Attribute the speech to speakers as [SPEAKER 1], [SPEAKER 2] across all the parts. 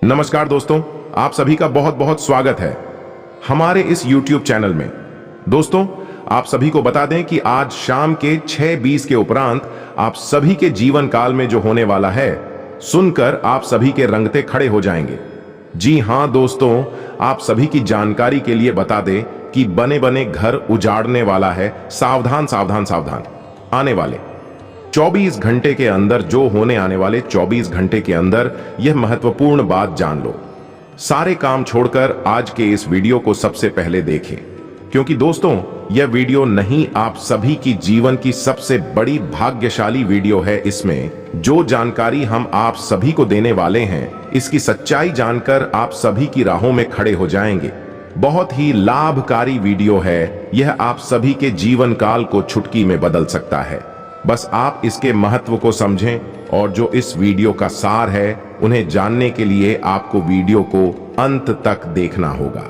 [SPEAKER 1] नमस्कार दोस्तों, आप सभी का बहुत बहुत स्वागत है हमारे इस YouTube चैनल में। दोस्तों, आप सभी को बता दें कि आज शाम के 6:20 के उपरांत आप सभी के जीवन काल में जो होने वाला है, सुनकर आप सभी के रंगते खड़े हो जाएंगे। जी हां दोस्तों, आप सभी की जानकारी के लिए बता दें कि बने बने घर उजाड़ने वाला है। सावधान सावधान सावधान। आने वाले 24 घंटे के अंदर, जो होने आने वाले 24 घंटे के अंदर, यह महत्वपूर्ण बात जान लो। सारे काम छोड़कर आज के इस वीडियो को सबसे पहले देखें, क्योंकि दोस्तों यह वीडियो नहीं, आप सभी की जीवन की सबसे बड़ी भाग्यशाली वीडियो है। इसमें जो जानकारी हम आप सभी को देने वाले हैं, इसकी सच्चाई जानकर आप सभी की राहों में खड़े हो जाएंगे। बहुत ही लाभकारी वीडियो है यह, आप सभी के जीवन काल को चुटकी में बदल सकता है। बस आप इसके महत्व को समझें, और जो इस वीडियो का सार है उन्हें जानने के लिए आपको वीडियो को अंत तक देखना होगा।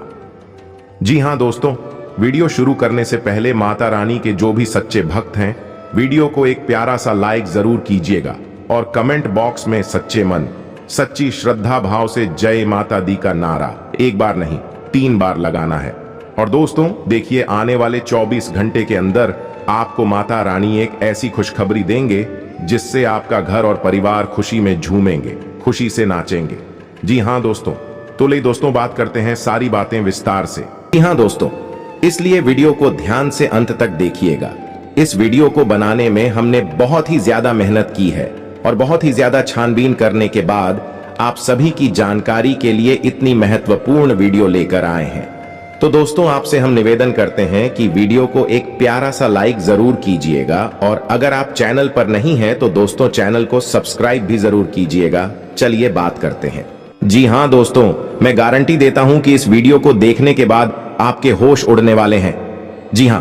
[SPEAKER 1] जी हां दोस्तों, वीडियो शुरू करने से पहले माता रानी के जो भी सच्चे भक्त हैं, वीडियो को एक प्यारा सा लाइक जरूर कीजिएगा और कमेंट बॉक्स में सच्चे मन, सच्ची श्रद्धा भाव से जय माता दी का नारा एक बार नहीं 3 बार लगाना है। और दोस्तों देखिए, आने वाले 24 घंटे के अंदर आपको माता रानी एक ऐसी खुशखबरी देंगे जिससे आपका घर और परिवार खुशी में झूमेंगे, खुशी से नाचेंगे। जी हां दोस्तों, तो ले दोस्तों बात करते हैं सारी बातें विस्तार से। जी हां दोस्तों, इसलिए वीडियो को ध्यान से अंत तक देखिएगा। इस वीडियो को बनाने में हमने बहुत ही ज्यादा मेहनत की है और बहुत ही ज्यादा छानबीन करने के बाद आप सभी की जानकारी के लिए इतनी महत्वपूर्ण वीडियो लेकर आए हैं। तो दोस्तों आपसे हम निवेदन करते हैं कि वीडियो को एक प्यारा सा लाइक जरूर कीजिएगा, और अगर आप चैनल पर नहीं हैं तो दोस्तों चैनल को सब्सक्राइब भी जरूर कीजिएगा। चलिए बात करते हैं। जी हां दोस्तों, मैं गारंटी देता हूं कि इस वीडियो को देखने के बाद आपके होश उड़ने वाले हैं। जी हां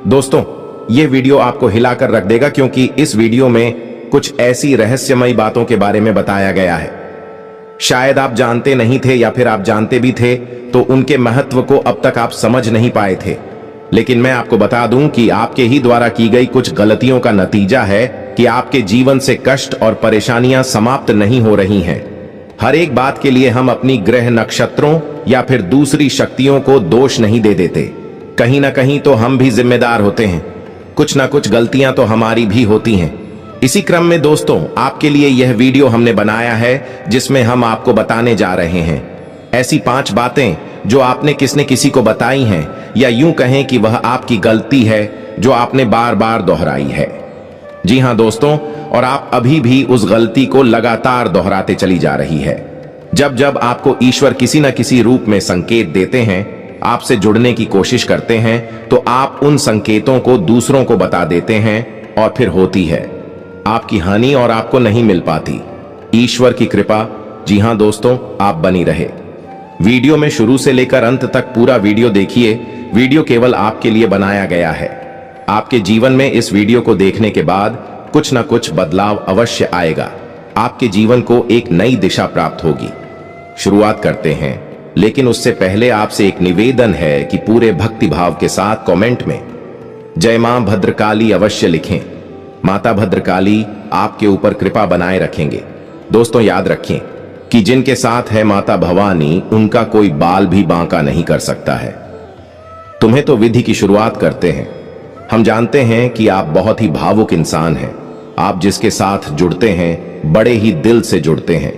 [SPEAKER 1] दोस्तों, ये वीडियो आपको हिलाकर रख देगा, क्योंकि इस वीडियो में कुछ ऐसी रहस्यमयी बातों के बारे में बताया गया है। शायद आप जानते नहीं थे, या फिर आप जानते भी थे तो उनके महत्व को अब तक आप समझ नहीं पाए थे। लेकिन मैं आपको बता दूं कि आपके ही द्वारा की गई कुछ गलतियों का नतीजा है कि आपके जीवन से कष्ट और परेशानियां समाप्त नहीं हो रही हैं। हर एक बात के लिए हम अपनी ग्रह नक्षत्रों या फिर दूसरी शक्तियों को दोष नहीं दे देते। कहीं ना कहीं तो हम भी जिम्मेदार होते हैं, कुछ ना कुछ गलतियां तो हमारी भी होती हैं। इसी क्रम में दोस्तों आपके लिए यह वीडियो हमने बनाया है, जिसमें हम आपको बताने जा रहे हैं ऐसी 5 बातें जो आपने किसने किसी को बताई हैं, या यूं कहें कि वह आपकी गलती है जो आपने बार बार दोहराई है। जी हां दोस्तों, और आप अभी भी उस गलती को लगातार दोहराते चली जा रही है। जब जब आपको ईश्वर किसी न किसी रूप में संकेत देते हैं, आपसे जुड़ने की कोशिश करते हैं, तो आप उन संकेतों को दूसरों को बता देते हैं, और फिर होती है आपकी हानि और आपको नहीं मिल पाती। ईश्वर की कृपा। जी हां दोस्तों, आप बनी रहे। वीडियो में शुरू से लेकर अंत तक पूरा वीडियो देखिए। वीडियो केवल आपके लिए बनाया गया है। आपके जीवन में इस वीडियो को देखने के बाद कुछ ना कुछ बदलाव अवश्य आएगा। आपके जीवन को एक नई दिशा प्राप्त होगी। शुरुआत करते हैं, लेकिन उससे पहले आपसे एक निवेदन है कि पूरे भक्ति भाव के साथ कमेंट में जय मां भद्रकाली अवश्य लिखें। माता भद्रकाली आपके ऊपर कृपा बनाए रखेंगे। दोस्तों याद रखें कि जिनके साथ है माता भवानी, उनका कोई बाल भी बांका नहीं कर सकता है। तुम्हें तो विधि की शुरुआत करते हैं। हम जानते हैं कि आप बहुत ही भावुक इंसान हैं। आप जिसके साथ जुड़ते हैं बड़े ही दिल से जुड़ते हैं।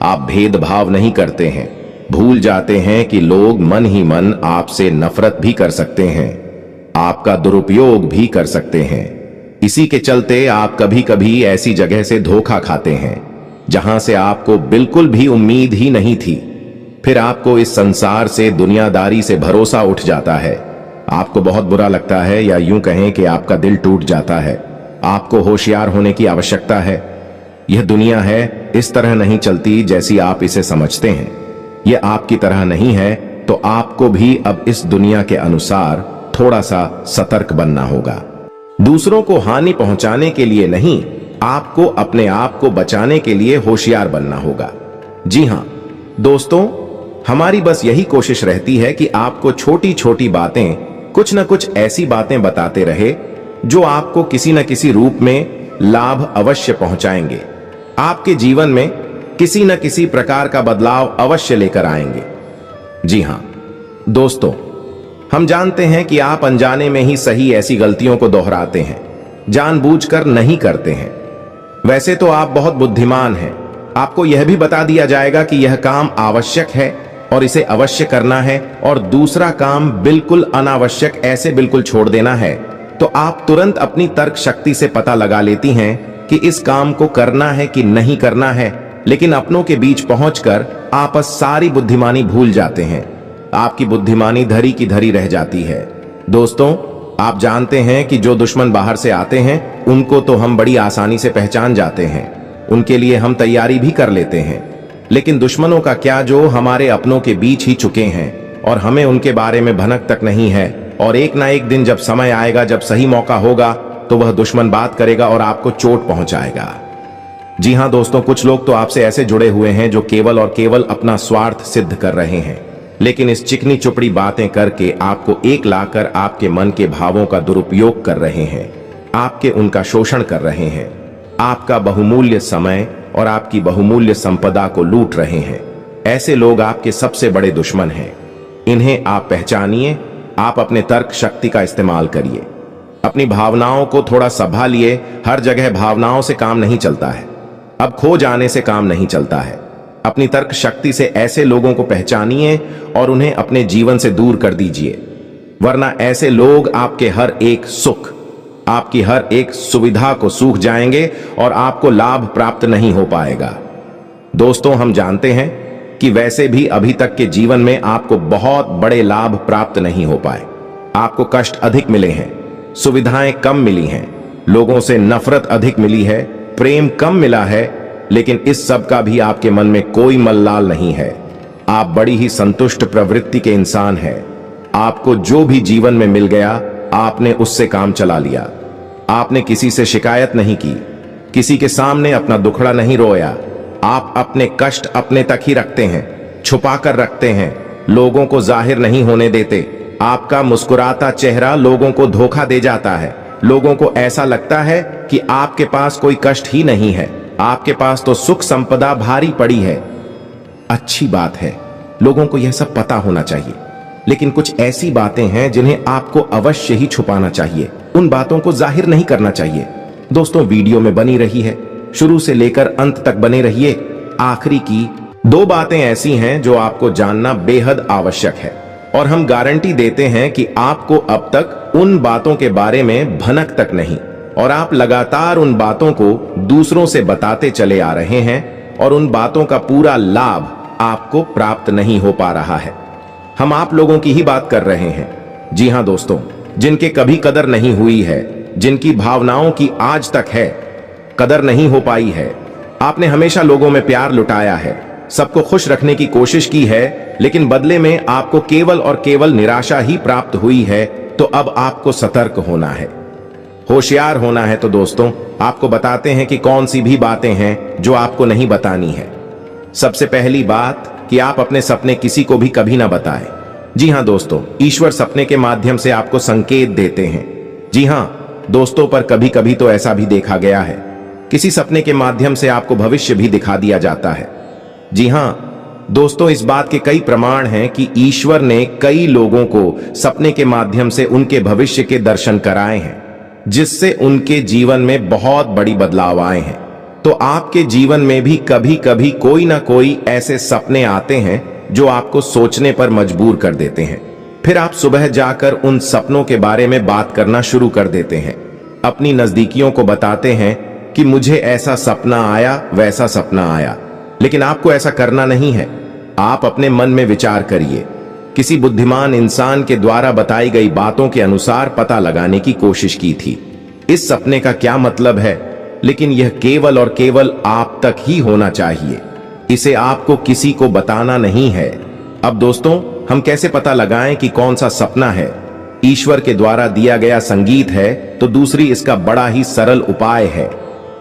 [SPEAKER 1] आप भेदभाव नहीं करते हैं। भूल जाते हैं कि लोग मन ही मन आपसे नफरत भी कर सकते हैं, आपका दुरुपयोग भी कर सकते हैं। इसी के चलते आप कभी कभी ऐसी जगह से धोखा खाते हैं जहां से आपको बिल्कुल भी उम्मीद ही नहीं थी। फिर आपको इस संसार से, दुनियादारी से भरोसा उठ जाता है। आपको बहुत बुरा लगता है, या यूं कहें कि आपका दिल टूट जाता है। आपको होशियार होने की आवश्यकता है। यह दुनिया है, इस तरह नहीं चलती जैसी आप इसे समझते हैं। यह आपकी तरह नहीं है, तो आपको भी अब इस दुनिया के अनुसार थोड़ा सा सतर्क बनना होगा। दूसरों को हानि पहुंचाने के लिए नहीं, आपको अपने आप को बचाने के लिए होशियार बनना होगा। जी हां दोस्तों, हमारी बस यही कोशिश रहती है कि आपको छोटी छोटी बातें, कुछ न कुछ ऐसी बातें बताते रहे जो आपको किसी न किसी रूप में लाभ अवश्य पहुंचाएंगे। आपके जीवन में किसी न किसी प्रकार का बदलाव अवश्य लेकर आएंगे। जी हां दोस्तों, हम जानते हैं कि आप अनजाने में ही सही ऐसी गलतियों को दोहराते हैं, जानबूझकर नहीं करते हैं। वैसे तो आप बहुत बुद्धिमान हैं। आपको यह भी बता दिया जाएगा कि यह काम आवश्यक है और इसे अवश्य करना है, और दूसरा काम बिल्कुल अनावश्यक ऐसे बिल्कुल छोड़ देना है। तो आप तुरंत अपनी तर्क शक्ति से पता लगा लेती हैं कि इस काम को करना है कि नहीं करना है, लेकिन अपनों के बीच पहुंचकर आप सारी बुद्धिमानी भूल जाते हैं। आपकी बुद्धिमानी धरी की धरी रह जाती है। दोस्तों, आप जानते हैं कि जो दुश्मन बाहर से आते हैं उनको तो हम बड़ी आसानी से पहचान जाते हैं, उनके लिए हम तैयारी भी कर लेते हैं। लेकिन दुश्मनों का क्या जो हमारे अपनों के बीच ही चुके हैं और हमें उनके बारे में भनक तक नहीं है। और एक ना एक दिन जब समय आएगा, जब सही मौका होगा, तो वह दुश्मन बात करेगा और आपको चोट पहुंचाएगा। जी हां दोस्तों, कुछ लोग तो आपसे ऐसे जुड़े हुए हैं जो केवल और केवल अपना स्वार्थ सिद्ध कर रहे हैं, लेकिन इस चिकनी चुपड़ी बातें करके आपको एक लाकर आपके मन के भावों का दुरुपयोग कर रहे हैं, आपके उनका शोषण कर रहे हैं, आपका बहुमूल्य समय और आपकी बहुमूल्य संपदा को लूट रहे हैं। ऐसे लोग आपके सबसे बड़े दुश्मन हैं। इन्हें आप पहचानिए। आप अपने तर्क शक्ति का इस्तेमाल करिए। अपनी भावनाओं को थोड़ा संभालिए। हर जगह भावनाओं से काम नहीं चलता है। अब खो जाने से काम नहीं चलता है। अपनी तर्क शक्ति से ऐसे लोगों को पहचानिए और उन्हें अपने जीवन से दूर कर दीजिए, वरना ऐसे लोग आपके हर एक सुख, आपकी हर एक सुविधा को सूख जाएंगे और आपको लाभ प्राप्त नहीं हो पाएगा। दोस्तों, हम जानते हैं कि वैसे भी अभी तक के जीवन में आपको बहुत बड़े लाभ प्राप्त नहीं हो पाए। आपको कष्ट अधिक मिले हैं, सुविधाएं कम मिली हैं, लोगों से नफरत अधिक मिली है, प्रेम कम मिला है, लेकिन इस सब का भी आपके मन में कोई मल्लाल नहीं है। आप बड़ी ही संतुष्ट प्रवृत्ति के इंसान हैं। आपको जो भी जीवन में मिल गया, आपने उससे काम चला लिया। आपने किसी से शिकायत नहीं की, किसी के सामने अपना दुखड़ा नहीं रोया। आप अपने कष्ट अपने तक ही रखते हैं, छुपा कर रखते हैं, लोगों को जाहिर नहीं होने देते। आपका मुस्कुराता चेहरा लोगों को धोखा दे जाता है। लोगों को ऐसा लगता है कि आपके पास कोई कष्ट ही नहीं है, आपके पास तो सुख संपदा भारी पड़ी है। अच्छी बात है, लोगों को यह सब पता होना चाहिए, लेकिन कुछ ऐसी बातें हैं जिन्हें आपको अवश्य ही छुपाना चाहिए। उन बातों को जाहिर नहीं करना चाहिए। दोस्तों, वीडियो में बनी रही है, शुरू से लेकर अंत तक बने रहिए। आखिरी की 2 बातें ऐसी हैं जो आपको जानना बेहद आवश्यक है, और हम गारंटी देते हैं कि आपको अब तक उन बातों के बारे में भनक तक नहीं, और आप लगातार उन बातों को दूसरों से बताते चले आ रहे हैं, और उन बातों का पूरा लाभ आपको प्राप्त नहीं हो पा रहा है। हम आप लोगों की ही बात कर रहे हैं। जी हां दोस्तों, जिनके कभी कदर नहीं हुई है, जिनकी भावनाओं की आज तक है कदर नहीं हो पाई है। आपने हमेशा लोगों में प्यार लुटाया है, सबको खुश रखने की कोशिश की है, लेकिन बदले में आपको केवल और केवल निराशा ही प्राप्त हुई है। तो अब आपको सतर्क होना है, होशियार होना है। तो दोस्तों, आपको बताते हैं कि कौन सी भी बातें हैं जो आपको नहीं बतानी है। सबसे पहली बात कि आप अपने सपने किसी को भी कभी ना बताएं। जी हां दोस्तों, ईश्वर सपने के माध्यम से आपको संकेत देते हैं। जी हां दोस्तों, पर कभी कभी तो ऐसा भी देखा गया है, किसी सपने के माध्यम से आपको भविष्य भी दिखा दिया जाता है। जी हां दोस्तों, इस बात के कई प्रमाण हैं कि ईश्वर ने कई लोगों को सपने के माध्यम से उनके भविष्य के दर्शन कराए हैं, जिससे उनके जीवन में बहुत बड़ी बदलाव आए हैं। तो आपके जीवन में भी कभी कभी कोई ना कोई ऐसे सपने आते हैं जो आपको सोचने पर मजबूर कर देते हैं। फिर आप सुबह जाकर उन सपनों के बारे में बात करना शुरू कर देते हैं, अपनी नजदीकियों को बताते हैं कि मुझे ऐसा सपना आया, वैसा सपना आया। लेकिन आपको ऐसा करना नहीं है। आप अपने मन में विचार करिए। किसी बुद्धिमान इंसान के द्वारा बताई गई बातों के अनुसार पता लगाने की कोशिश की थी इस सपने का क्या मतलब है, लेकिन यह केवल और केवल आप तक ही होना चाहिए। इसे आपको किसी को बताना नहीं है। अब दोस्तों, हम कैसे पता लगाएं कि कौन सा सपना है? ईश्वर के द्वारा दिया गया संगीत है, तो दूसरी इसका बड़ा ही सरल उपाय है।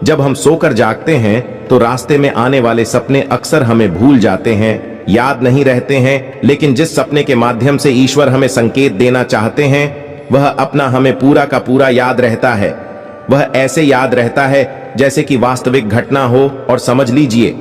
[SPEAKER 1] जब हम सोकर जागते हैं तो रास्ते में आने वाले सपने अक्सर हमें भूल जाते हैं, याद नहीं रहते हैं, लेकिन जिस सपने के माध्यम से ईश्वर हमें संकेत देना चाहते हैं, वह अपना हमें पूरा का पूरा याद रहता है। वह ऐसे याद रहता है जैसे कि वास्तविक घटना हो, और समझ लीजिए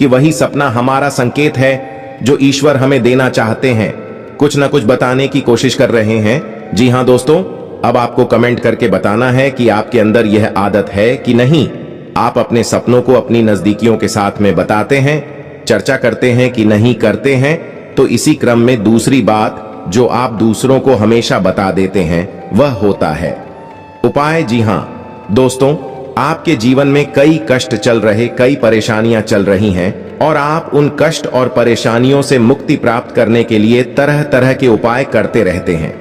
[SPEAKER 1] कि वही सपना हमारा संकेत है जो ईश्वर हमें देना चाहते हैं, कुछ ना कुछ बताने की कोशिश कर रहे हैं। जी हाँ दोस्तों, अब आपको कमेंट करके बताना है कि आपके अंदर यह आदत है कि नहीं। आप अपने सपनों को अपनी नजदीकियों के साथ में बताते हैं, चर्चा करते हैं कि नहीं करते हैं। तो इसी क्रम में दूसरी बात जो आप दूसरों को हमेशा बता देते हैं वह होता है उपाय। जी हाँ दोस्तों, आपके जीवन में कई कष्ट चल रहे, कई परेशानियां चल रही हैं और आप उन कष्ट और परेशानियों से मुक्ति प्राप्त करने के लिए तरह तरह के उपाय करते रहते हैं।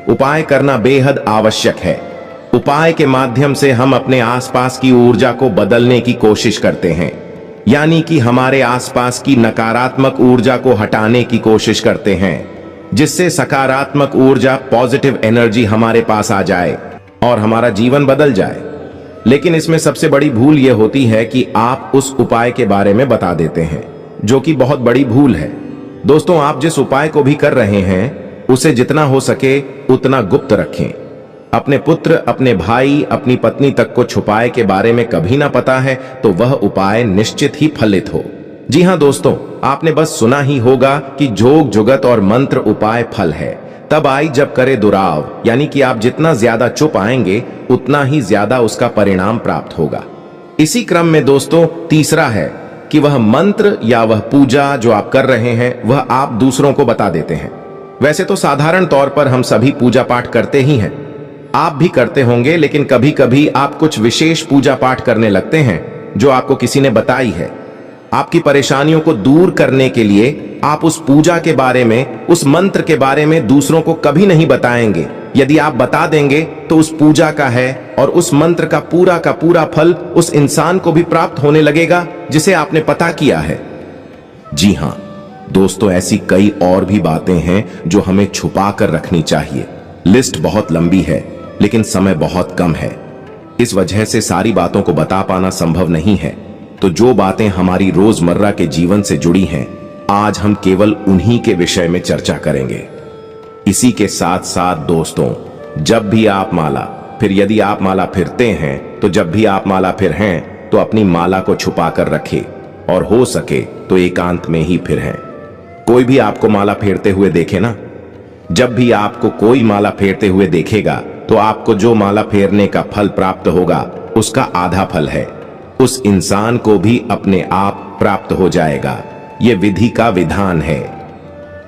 [SPEAKER 1] उपाय करना बेहद आवश्यक है। उपाय के माध्यम से हम अपने आसपास की ऊर्जा को बदलने की कोशिश करते हैं, यानी कि हमारे आसपास की नकारात्मक ऊर्जा को हटाने की कोशिश करते हैं, जिससे सकारात्मक ऊर्जा, पॉजिटिव एनर्जी हमारे पास आ जाए और हमारा जीवन बदल जाए। लेकिन इसमें सबसे बड़ी भूल यह होती है कि आप उस उपाय के बारे में बता देते हैं, जो कि बहुत बड़ी भूल है। दोस्तों, आप जिस उपाय को भी कर रहे हैं उसे जितना हो सके उतना गुप्त रखें। अपने पुत्र, अपने भाई, अपनी पत्नी तक को छुपाए के बारे में कभी ना पता है तो वह उपाय निश्चित ही फलित हो। जी हाँ दोस्तों, आपने बस सुना ही होगा कि जोग जुगत और मंत्र उपाय फल है तब आई जब करे दुराव, यानी कि आप जितना ज्यादा चुप आएंगे उतना ही ज्यादा उसका परिणाम प्राप्त होगा। इसी क्रम में दोस्तों तीसरा है कि वह मंत्र या वह पूजा जो आप कर रहे हैं वह आप दूसरों को बता देते हैं। वैसे तो साधारण तौर पर हम सभी पूजा पाठ करते ही हैं, आप भी करते होंगे, लेकिन कभी कभी आप कुछ विशेष पूजा पाठ करने लगते हैं जो आपको किसी ने बताई है। आपकी परेशानियों को दूर करने के लिए आप उस पूजा के बारे में, उस मंत्र के बारे में दूसरों को कभी नहीं बताएंगे। यदि आप बता देंगे तो उस पूजा का है और उस मंत्र का पूरा फल उस इंसान को भी प्राप्त होने लगेगा जिसे आपने पता किया है। जी हाँ दोस्तों, ऐसी कई और भी बातें हैं जो हमें छुपा कर रखनी चाहिए। लिस्ट बहुत लंबी है लेकिन समय बहुत कम है, इस वजह से सारी बातों को बता पाना संभव नहीं है। तो जो बातें हमारी रोजमर्रा के जीवन से जुड़ी हैं, आज हम केवल उन्हीं के विषय में चर्चा करेंगे। इसी के साथ साथ दोस्तों, जब भी आप माला, फिर यदि आप माला फिरते हैं तो जब भी आप माला फिर हैं तो अपनी माला को छुपा कर रखें और हो सके तो एकांत में ही फिरें। कोई भी आपको माला फेरते हुए देखे ना, जब भी आपको कोई माला फेरते हुए देखेगा तो आपको जो माला फेरने का फल प्राप्त होगा उसका आधा फल है, उस इंसान को भी अपने आप प्राप्त हो जाएगा। यह विधि का विधान है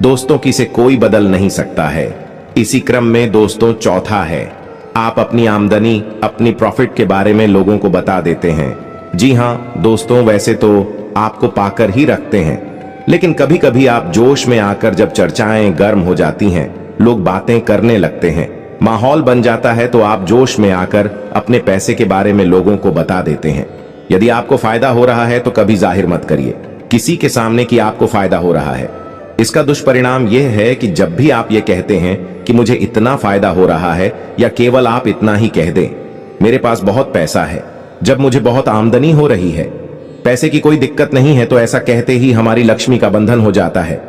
[SPEAKER 1] दोस्तों, किसे कोई बदल नहीं सकता है। इसी क्रम में दोस्तों चौथा है, आप अपनी आमदनी, अपनी प्रॉफिट के बारे में लोगों को बता देते हैं। जी हाँ दोस्तों, वैसे तो आपको पाकर ही रखते हैं, लेकिन कभी कभी आप जोश में आकर जब चर्चाएं गर्म हो जाती हैं, लोग बातें करने लगते हैं, माहौल बन जाता है तो आप जोश में आकर अपने पैसे के बारे में लोगों को बता देते हैं। यदि आपको फायदा हो रहा है तो कभी जाहिर मत करिए किसी के सामने कि आपको फायदा हो रहा है। इसका दुष्परिणाम यह है कि जब भी आप ये कहते हैं कि मुझे इतना फायदा हो रहा है, या केवल आप इतना ही कह दें, मेरे पास बहुत पैसा है, जब मुझे बहुत आमदनी हो रही है, पैसे की कोई दिक्कत नहीं है, तो ऐसा कहते ही हमारी लक्ष्मी का बंधन हो जाता है।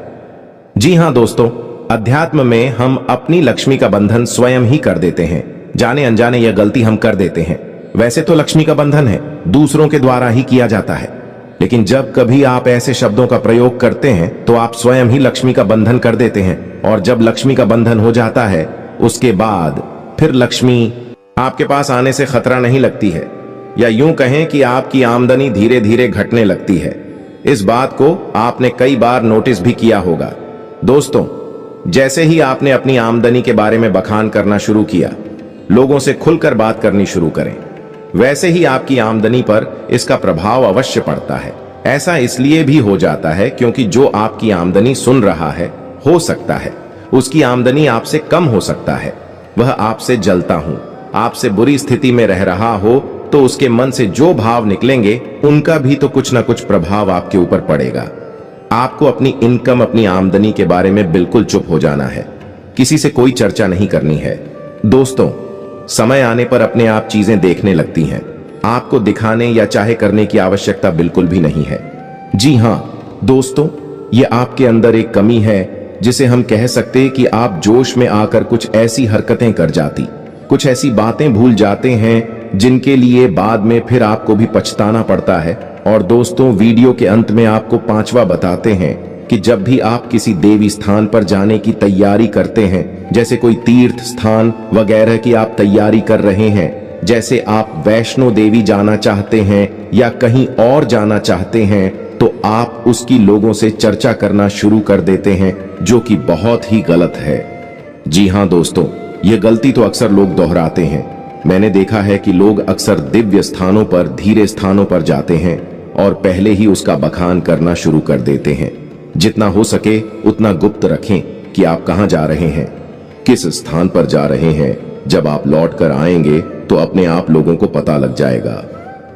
[SPEAKER 1] जी हाँ दोस्तों, अध्यात्म में हम अपनी लक्ष्मी का बंधन स्वयं ही कर देते हैं। जाने अनजाने यह गलती हम कर देते हैं। वैसे तो लक्ष्मी का बंधन है दूसरों के द्वारा ही किया जाता है, लेकिन जब कभी आप ऐसे शब्दों का प्रयोग करते हैं तो आप स्वयं ही लक्ष्मी का बंधन कर देते हैं, और जब लक्ष्मी का बंधन हो जाता है उसके बाद फिर लक्ष्मी आपके पास आने से खतरा नहीं लगती है, या यूं कहें कि आपकी आमदनी धीरे धीरे घटने लगती है। इस बात को आपने कई बार नोटिस भी किया होगा। दोस्तों, जैसे ही आपने अपनी आमदनी के बारे में बखान करना शुरू किया, लोगों से खुलकर बात करनी शुरू करें, वैसे ही आपकी आमदनी पर इसका प्रभाव अवश्य पड़ता है। ऐसा इसलिए भी हो जाता है क्योंकि जो आपकी आमदनी सुन रहा है, हो सकता है उसकी आमदनी आपसे कम हो सकता है, वह आपसे जलता हूं, आपसे बुरी स्थिति में रह रहा हो, तो उसके मन से जो भाव निकलेंगे उनका भी तो कुछ ना कुछ प्रभाव आपके ऊपर पड़ेगा। आपको अपनी इनकम, अपनी आमदनी के बारे में बिल्कुल चुप हो जाना है, किसी से कोई चर्चा नहीं करनी है। दोस्तों, समय आने पर अपने आप चीजें देखने लगती हैं, आपको दिखाने या चाहे करने की आवश्यकता बिल्कुल भी नहीं है। जी हाँ दोस्तों, ये आपके अंदर एक कमी है जिसे हम कह सकते हैं कि आप जोश में आकर कुछ ऐसी हरकतें कर जाती, कुछ ऐसी बातें भूल जाते हैं जिनके लिए बाद में फिर आपको भी पछताना पड़ता है और दोस्तों, वीडियो के अंत में आपको पांचवा बताते हैं कि जब भी आप किसी देवी स्थान पर जाने की तैयारी करते हैं, जैसे कोई तीर्थ स्थान वगैरह की आप तैयारी कर रहे हैं, जैसे आप वैष्णो देवी जाना चाहते हैं या कहीं और जाना चाहते हैं, तो आप उसकी लोगों से चर्चा करना शुरू कर देते हैं, जो कि बहुत ही गलत है। जी हाँ दोस्तों, ये गलती तो अक्सर लोग दोहराते हैं। मैंने देखा है कि लोग अक्सर दिव्य स्थानों पर, धीरे स्थानों पर जाते हैं और पहले ही उसका बखान करना शुरू कर देते हैं। जितना हो सके उतना गुप्त रखें कि आप कहां जा रहे हैं, किस स्थान पर जा रहे हैं। जब आप लौट कर आएंगे तो अपने आप लोगों को पता लग जाएगा।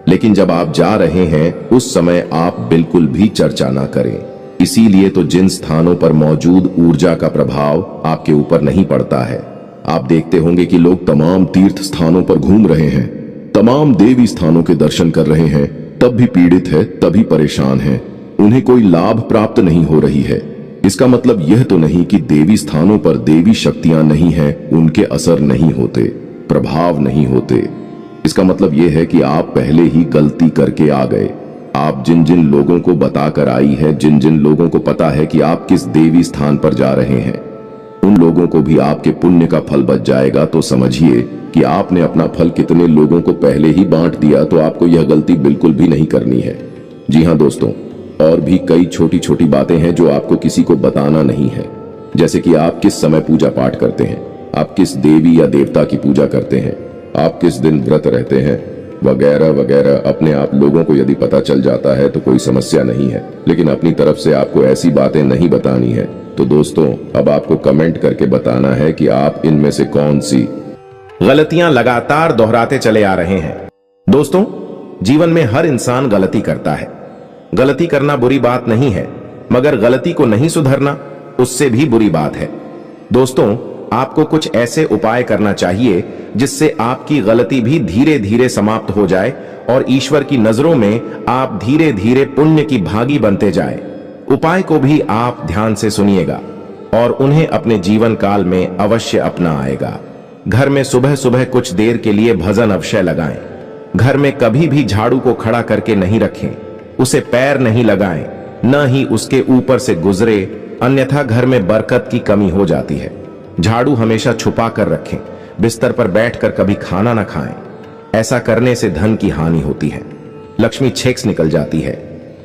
[SPEAKER 1] लेकिन जब आप जा रहे हैं उस समय आप बिल्कुल भी चर्चा ना करें। इसीलिए तो जिन स्थानों पर मौजूद ऊर्जा का प्रभाव आपके ऊपर नहीं पड़ता है। आप देखते होंगे कि लोग तमाम तीर्थ स्थानों पर घूम रहे हैं, तमाम देवी स्थानों के दर्शन कर रहे हैं, तब भी पीड़ित है, तभी परेशान है, उन्हें कोई लाभ प्राप्त नहीं हो रही है। इसका मतलब यह तो नहीं कि देवी स्थानों पर देवी शक्तियां नहीं हैं, उनके असर नहीं होते, प्रभाव नहीं होते। इसका मतलब यह है कि आप पहले ही गलती करके आ गए। आप जिन जिन लोगों को बताकर आई है, जिन जिन लोगों को पता है कि आप किस देवी स्थान पर जा रहे हैं, उन लोगों को भी आपके पुण्य का फल बच जाएगा। तो समझिए कि आपने अपना फल कितने लोगों को पहले ही बांट दिया, तो आपको यह गलती बिल्कुल भी नहीं करनी है। जी हाँ दोस्तों, और भी कई छोटी छोटी बातें हैं जो आपको किसी को बताना नहीं है, जैसे कि आप किस समय पूजा पाठ करते हैं, आप किस देवी या देवता की पूजा करते हैं, आप किस दिन व्रत रहते हैं, वगैरह वगैरह। अपने आप लोगों को यदि पता चल जाता है तो कोई समस्या नहीं है, लेकिन अपनी तरफ से आपको ऐसी बातें नहीं बतानी है। तो दोस्तों, अब आपको कमेंट करके बताना है कि आप इनमें से कौन सी
[SPEAKER 2] गलतियां लगातार दोहराते चले आ रहे हैं। दोस्तों, जीवन में हर इंसान गलती करता है। गलती करना बुरी बात नहीं है, मगर गलती को नहीं सुधरना उससे भी बुरी बात है। दोस्तों, आपको कुछ ऐसे उपाय करना चाहिए जिससे आपकी गलती भी धीरे धीरे समाप्त हो जाए और ईश्वर की नजरों में आप धीरे धीरे पुण्य की भागी बनते जाए। उपाय को भी आप ध्यान से सुनिएगा और उन्हें अपने जीवन काल में अवश्य अपना आएगा। घर में सुबह सुबह कुछ देर के लिए भजन अवश्य लगाएं। घर में कभी भी झाड़ू को खड़ा करके नहीं रखें, उसे पैर नहीं लगाएं, न ही उसके ऊपर से गुजरे, अन्यथा घर में बरकत की कमी हो जाती है। झाड़ू हमेशा छुपा कर रखें, बिस्तर पर बैठकर कभी खाना न खाएं। ऐसा करने से धन की हानि होती है, लक्ष्मी छेक्स निकल जाती है,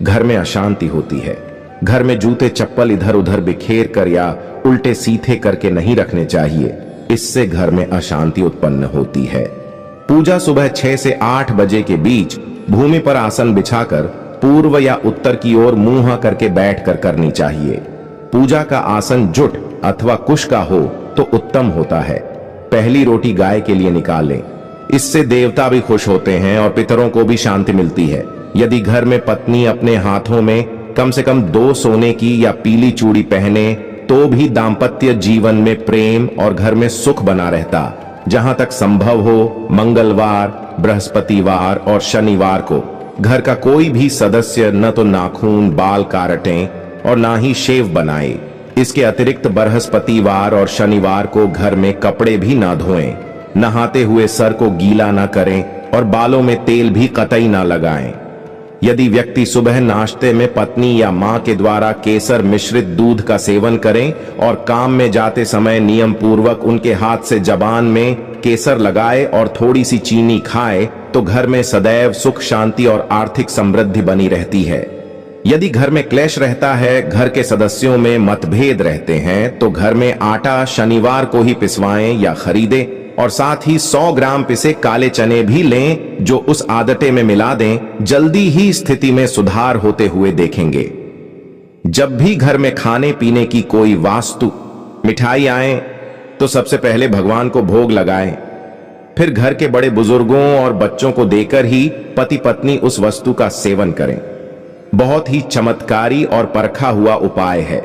[SPEAKER 2] घर में अशांति होती है। घर में जूते चप्पल इधर उधर बिखेर कर या उल्टे सीधे करके नहीं रखने चाहिए, इससे घर में अशांति उत्पन्न होती है। पूजा सुबह 6 से 8 बजे के बीच भूमि पर आसन बिछाकर पूर्व या उत्तर की ओर मुंह करके बैठकर करनी चाहिए। पूजा का आसन जुट अथवा कुश का हो तो उत्तम होता है। पहली रोटी गाय के लिए निकाल लें, इससे देवता भी खुश होते हैं और पितरों को भी शांति मिलती है। यदि घर में पत्नी अपने हाथों में कम से कम 2 सोने की या पीली चूड़ी पहने तो भी दाम्पत्य जीवन में प्रेम और घर में सुख बना रहता। जहां तक संभव हो, मंगलवार, बृहस्पतिवार और शनिवार को घर का कोई भी सदस्य न तो नाखून बाल काटें और ना ही शेव बनाए। इसके अतिरिक्त बृहस्पतिवार और शनिवार को घर में कपड़े भी ना धोएं, नहाते हुए सर को गीला ना करें और बालों में तेल भी कतई ना लगाएं। यदि व्यक्ति सुबह नाश्ते में पत्नी या मां के द्वारा केसर मिश्रित दूध का सेवन करें और काम में जाते समय नियम पूर्वक उनके हाथ से जबान में केसर लगाए और थोड़ी सी चीनी खाए तो घर में सदैव सुख शांति और आर्थिक समृद्धि बनी रहती है। यदि घर में क्लेश रहता है, घर के सदस्यों में मतभेद रहते हैं, तो घर में आटा शनिवार को ही पिसवाएं या खरीदें और साथ ही 100 ग्राम पिसे काले चने भी लें, जो उस आदते में मिला दें। जल्दी ही स्थिति में सुधार होते हुए देखेंगे। जब भी घर में खाने पीने की कोई वास्तु मिठाई आए तो सबसे पहले भगवान को भोग लगाएं, फिर घर के बड़े बुजुर्गों और बच्चों को देकर ही पति पत्नी उस वस्तु का सेवन करें। बहुत ही चमत्कारी और परखा हुआ उपाय है।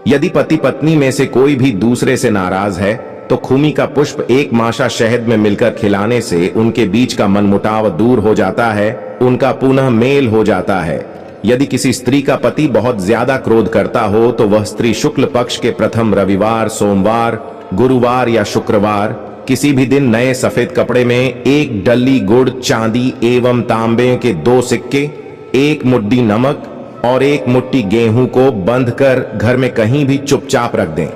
[SPEAKER 2] यदि पति पत्नी में से कोई भी दूसरे से नाराज है तो खूमी का पुष्प 1 माशा शहद में मिलकर खिलाने से उनके बीच का मनमुटाव दूर हो जाता है, उनका पुनः मेल हो जाता है। यदि किसी स्त्री का पति बहुत ज्यादा क्रोध करता हो तो वह स्त्री शुक्ल पक्ष के प्रथम रविवार, सोमवार, गुरुवार या शुक्रवार किसी भी दिन नए सफेद कपड़े में 1 डल्ली गुड़, चांदी एवं तांबे के 2 सिक्के, एक मुट्ठी नमक और एक मुट्ठी गेहूं को बंध कर घर में कहीं भी चुपचाप रख दें।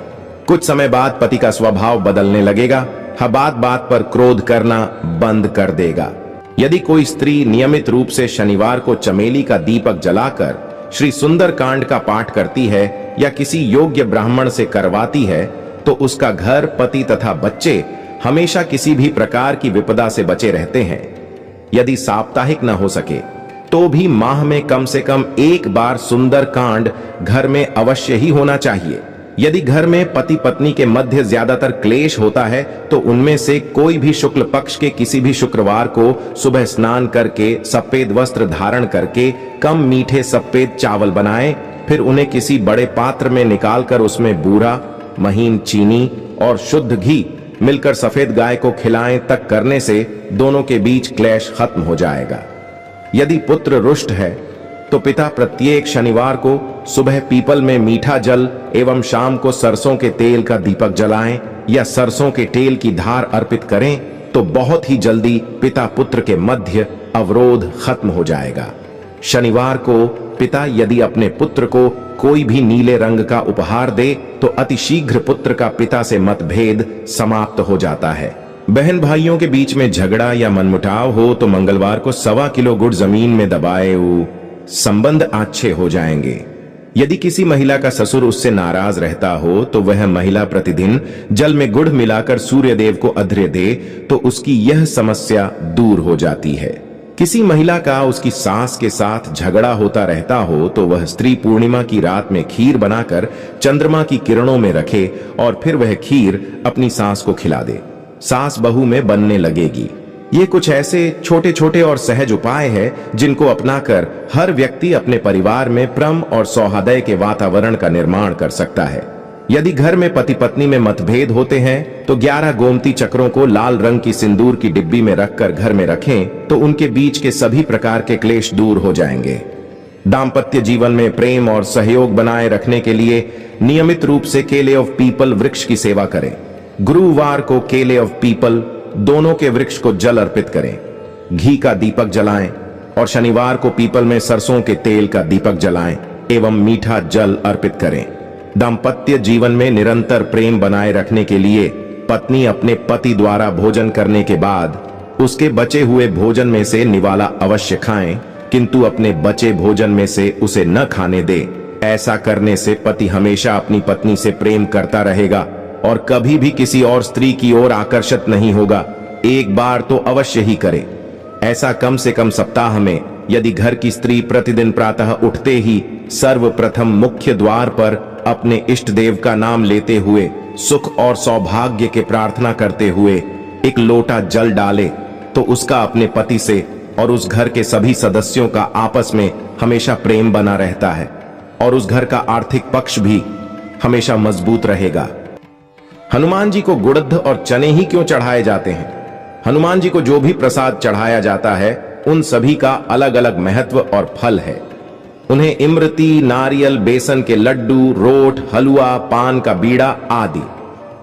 [SPEAKER 2] कुछ समय बाद पति का स्वभाव बदलने लगेगा, बात बात पर क्रोध करना बंद कर देगा। यदि कोई स्त्री नियमित रूप से शनिवार को चमेली का दीपक जलाकर श्री सुंदरकांड का पाठ करती है या किसी योग्य ब्राह्मण से करवाती है तो उसका घर, पति तथा बच्चे हमेशा किसी भी प्रकार की विपदा से बचे रहते हैं। यदि साप्ताहिक न हो सके तो भी माह में कम से कम एक बार सुंदरकांड घर में अवश्य ही होना चाहिए। यदि घर में पति पत्नी के मध्य ज्यादातर क्लेश होता है तो उनमें से कोई भी शुक्ल पक्ष के किसी भी शुक्रवार को सुबह स्नान करके सफेद वस्त्र धारण करके कम मीठे सफेद चावल बनाए, फिर उन्हें किसी बड़े पात्र में निकालकर उसमें बूरा, महीन चीनी और शुद्ध घी मिलकर सफेद गाय को खिलाएं तक करने से दोनों के बीच क्लेश खत्म हो जाएगा। यदि पुत्र रुष्ट है तो पिता प्रत्येक शनिवार को सुबह पीपल में मीठा जल एवं शाम को सरसों के तेल का दीपक जलाएं या सरसों के तेल की धार अर्पित करें तो बहुत ही जल्दी पिता पुत्र के मध्य अवरोध खत्म हो जाएगा। शनिवार को पिता यदि अपने पुत्र को कोई भी नीले रंग का उपहार दे तो अतिशीघ्र पुत्र का पिता से मतभेद समाप्त हो जाता है। बहन भाइयों के बीच में झगड़ा या मनमुटाव हो तो मंगलवार को 1.25 किलो गुड़ जमीन में दबाए संबंध अच्छे हो जाएंगे। यदि किसी महिला का ससुर उससे नाराज रहता हो तो वह महिला प्रतिदिन जल में गुड़ मिलाकर सूर्य देव को अर्घ्य दे तो उसकी यह समस्या दूर हो जाती है। किसी महिला का उसकी सास के साथ झगड़ा होता रहता हो तो वह स्त्री पूर्णिमा की रात में खीर बनाकर चंद्रमा की किरणों में रखे और फिर वह खीर अपनी सास को खिला दे, सास बहू में बनने लगेगी। ये कुछ ऐसे छोटे छोटे और सहज उपाय हैं जिनको अपनाकर हर व्यक्ति अपने परिवार में प्रेम और सौहार्द के वातावरण का निर्माण कर सकता है। यदि घर में पति पत्नी में मतभेद होते हैं तो 11 गोमती चक्रों को लाल रंग की सिंदूर की डिब्बी में रखकर घर में रखें तो उनके बीच के सभी प्रकार के क्लेश दूर हो जाएंगे। दाम्पत्य जीवन में प्रेम और सहयोग बनाए रखने के लिए नियमित रूप से केले ऑफ पीपल वृक्ष की सेवा करें। गुरुवार को केले ऑफ पीपल दोनों के वृक्ष को जल अर्पित करें, घी का दीपक जलाएं और शनिवार को पीपल में सरसों के तेल का दीपक जलाएं एवं मीठा जल अर्पित करें। दाम्पत्य जीवन में निरंतर प्रेम बनाए रखने के लिए पत्नी अपने पति द्वारा भोजन करने के बाद उसके बचे हुए भोजन में से निवाला अवश्य खाएं, किंतु अपने बचे भोजन में से उसे न खाने दे। ऐसा करने से पति हमेशा अपनी पत्नी से प्रेम करता रहेगा और कभी भी किसी और स्त्री की ओर आकर्षित नहीं होगा। एक बार तो अवश्य ही करे। ऐसा कम से कम सप्ताह में यदि घर की स्त्री प्रतिदिन प्रातः उठते ही सर्वप्रथम मुख्य द्वार पर अपने इष्ट देव का नाम लेते हुए सुख और सौभाग्य के प्रार्थना करते हुए एक लोटा जल डाले तो उसका अपने पति से और उस घर के सभी सदस्यों का आपस में हमेशा प्रेम बना रहता है और उस घर का आर्थिक पक्ष भी हमेशा मजबूत रहेगा। हनुमान जी को गुड़द और चने ही क्यों चढ़ाए जाते हैं? हनुमान जी को जो भी प्रसाद चढ़ाया जाता है उन सभी का अलग अलग महत्व और फल है। उन्हें इमरती, नारियल, बेसन के लड्डू, रोट, हलवा, पान का बीड़ा आदि।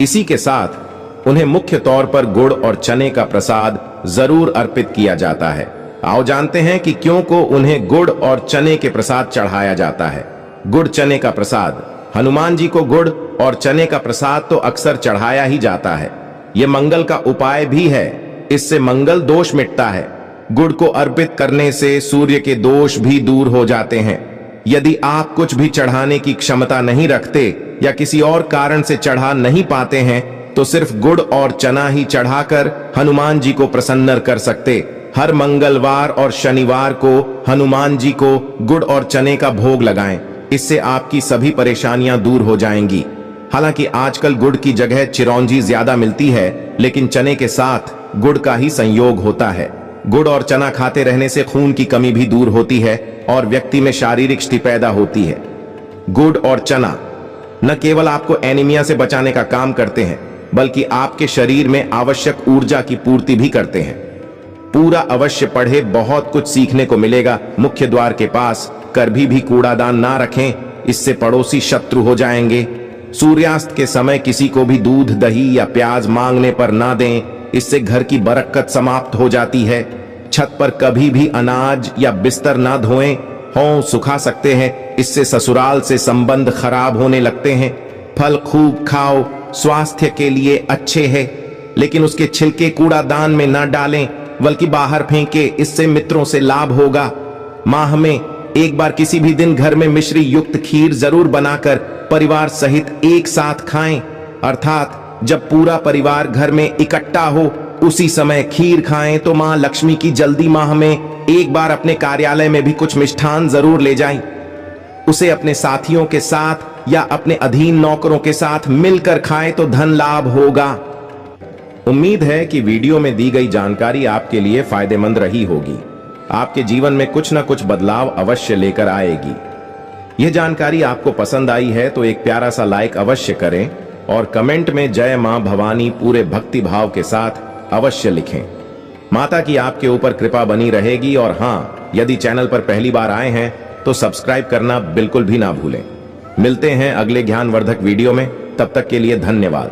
[SPEAKER 2] इसी के साथ उन्हें मुख्य तौर पर गुड़ और चने का प्रसाद जरूर अर्पित किया जाता है। आओ जानते हैं कि क्यों को उन्हें गुड़ और चने के प्रसाद चढ़ाया जाता है। गुड़ चने का प्रसाद, हनुमान जी को गुड़ और चने का प्रसाद तो अक्सर चढ़ाया ही जाता है। यह मंगल का उपाय भी है, इससे मंगल दोष मिटता है। गुड़ को अर्पित करने से सूर्य के दोष भी दूर हो जाते हैं। यदि आप कुछ भी चढ़ाने की क्षमता नहीं रखते या किसी और कारण से चढ़ा नहीं पाते हैं तो सिर्फ गुड़ और चना ही चढ़ाकर हनुमान जी को प्रसन्न कर सकते। हर मंगलवार और शनिवार को हनुमान जी को गुड़ और चने का भोग लगाएं, इससे आपकी सभी परेशानियां दूर हो जाएंगी। हालांकि आजकल गुड़ की जगह चिरौंजी ज्यादा मिलती है, लेकिन चने के साथ गुड़ का ही संयोग होता है। गुड़ और चना खाते रहने से खून की कमी भी दूर होती है और व्यक्ति में शारीरिक शक्ति पैदा होती है। गुड़ और चना न केवल आपको एनीमिया से बचाने का काम करते हैं, बल्कि आपके शरीर में आवश्यक ऊर्जा की पूर्ति भी करते हैं। पूरा अवश्य पढ़े, बहुत कुछ सीखने को मिलेगा। मुख्य द्वार के पास कभी भी कूड़ादान ना रखें, इससे पड़ोसी शत्रु हो जाएंगे। सूर्यास्त के समय किसी को भी दूध, दही या प्याज मांगने पर ना दें, इससे घर की बरकत समाप्त हो जाती है। छत पर कभी भी अनाज या बिस्तर ना धोएं, हों सुखा सकते हैं, इससे ससुराल से संबंध खराब होने लगते हैं। फल खूब खाओ, स्वास्थ्य के लिए अच्छे हैं, लेकिन उसके छिलके कूड़ादान में न डालें, बल्कि बाहर फेंके, इससे मित्रों से लाभ होगा। माह में एक बार किसी भी दिन घर में मिश्री युक्त खीर जरूर बनाकर परिवार सहित एक साथ खाएं, अर्थात जब पूरा परिवार घर में इकट्ठा हो उसी समय खीर खाएं तो मां लक्ष्मी की जल्दी माह में एक बार अपने कार्यालय में भी कुछ मिष्ठान जरूर ले जाएं। उसे अपने साथियों के साथ या अपने अधीन नौकरों के साथ मिलकर खाएं तो धन लाभ होगा। उम्मीद है कि वीडियो में दी गई जानकारी आपके लिए फायदेमंद रही होगी। आपके जीवन में कुछ न कुछ बदलाव अवश्य लेकर आएगी। यह जानकारी आपको पसंद आई है तो एक प्यारा सा लाइक अवश्य करें और कमेंट में जय मां भवानी पूरे भक्ति भाव के साथ अवश्य लिखें। माता की आपके ऊपर कृपा बनी रहेगी। और हां, यदि चैनल पर पहली बार आए हैं तो सब्सक्राइब करना बिल्कुल भी ना भूलें। मिलते हैं अगले ज्ञानवर्धक वीडियो में, तब तक के लिए धन्यवाद।